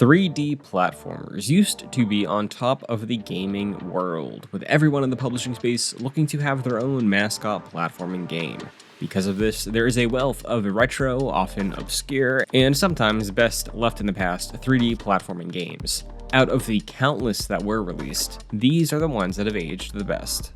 3D platformers used to be on top of the gaming world, with everyone in the publishing space looking to have their own mascot platforming game. Because of this, there is a wealth of retro, often obscure, and sometimes best left in the past 3D platforming games. Out of the countless that were released, these are the ones that have aged the best.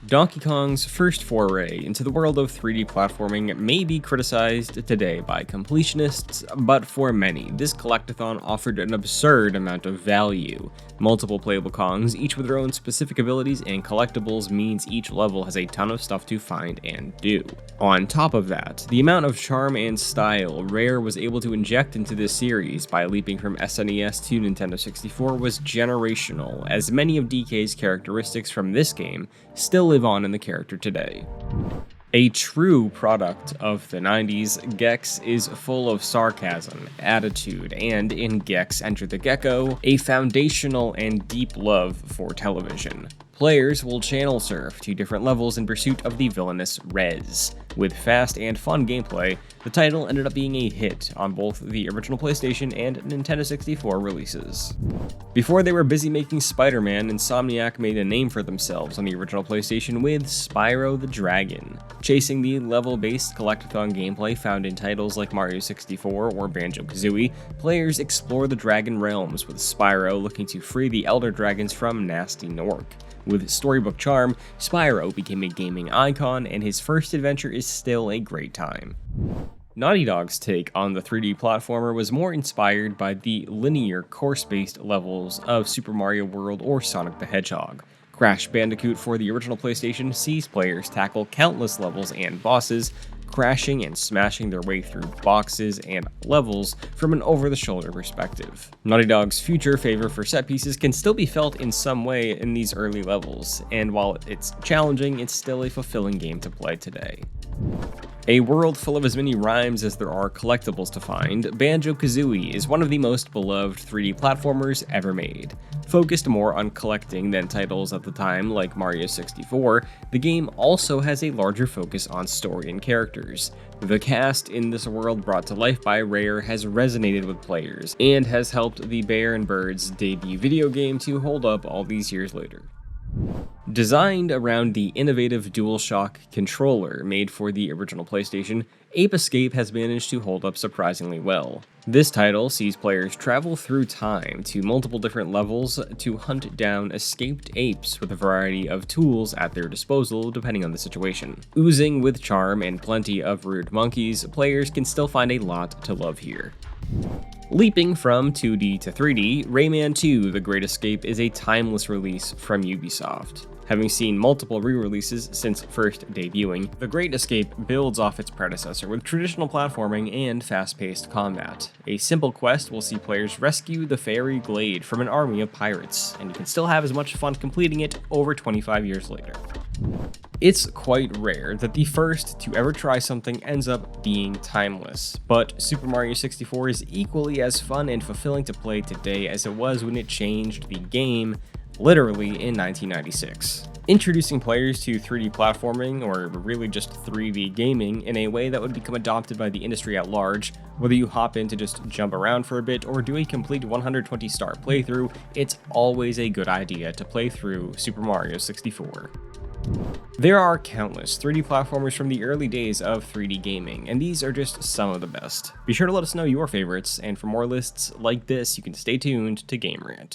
Donkey Kong's first foray into the world of 3D platforming may be criticized today by completionists, but for many, this collectathon offered an absurd amount of value. Multiple playable Kongs, each with their own specific abilities and collectibles, means each level has a ton of stuff to find and do. On top of that, the amount of charm and style Rare was able to inject into this series by leaping from SNES to Nintendo 64 was generational, as many of DK's characteristics from this game still live on in the character today. A true product of the 90s, Gex is full of sarcasm, attitude, and in Gex Enter the Gecko, a foundational and deep love for television. Players will channel surf to different levels in pursuit of the villainous Rez. With fast and fun gameplay, the title ended up being a hit on both the original PlayStation and Nintendo 64 releases. Before they were busy making Spider-Man, Insomniac made a name for themselves on the original PlayStation with Spyro the Dragon. Chasing the level-based collectathon gameplay found in titles like Mario 64 or Banjo-Kazooie, players explore the Dragon realms, with Spyro looking to free the Elder Dragons from nasty Nork. With storybook charm, Spyro became a gaming icon, and his first adventure is still a great time. Naughty Dog's take on the 3D platformer was more inspired by the linear, course-based levels of Super Mario World or Sonic the Hedgehog. Crash Bandicoot for the original PlayStation sees players tackle countless levels and bosses, crashing and smashing their way through boxes and levels from an over-the-shoulder perspective. Naughty Dog's future favor for set pieces can still be felt in some way in these early levels, and while it's challenging, it's still a fulfilling game to play today. A world full of as many rhymes as there are collectibles to find, Banjo-Kazooie is one of the most beloved 3D platformers ever made. Focused more on collecting than titles at the time like Mario 64, the game also has a larger focus on story and characters. The cast in this world brought to life by Rare has resonated with players, and has helped the Bear and Birds debut video game to hold up all these years later. Designed around the innovative DualShock controller made for the original PlayStation, Ape Escape has managed to hold up surprisingly well. This title sees players travel through time to multiple different levels to hunt down escaped apes with a variety of tools at their disposal depending on the situation. Oozing with charm and plenty of rude monkeys, players can still find a lot to love here. Leaping from 2D to 3D, Rayman 2: The Great Escape is a timeless release from Ubisoft. Having seen multiple re-releases since first debuting, The Great Escape builds off its predecessor with traditional platforming and fast-paced combat. A simple quest will see players rescue the Fairy Glade from an army of pirates, and you can still have as much fun completing it over 25 years later. It's quite rare that the first to ever try something ends up being timeless, but Super Mario 64 is equally as fun and fulfilling to play today as it was when it changed the game, literally in 1996. Introducing players to 3D platforming, or really just 3D gaming, in a way that would become adopted by the industry at large, whether you hop in to just jump around for a bit or do a complete 120-star playthrough, it's always a good idea to play through Super Mario 64. There are countless 3D platformers from the early days of 3D gaming, and these are just some of the best. Be sure to let us know your favorites, and for more lists like this, you can stay tuned to Game Rant.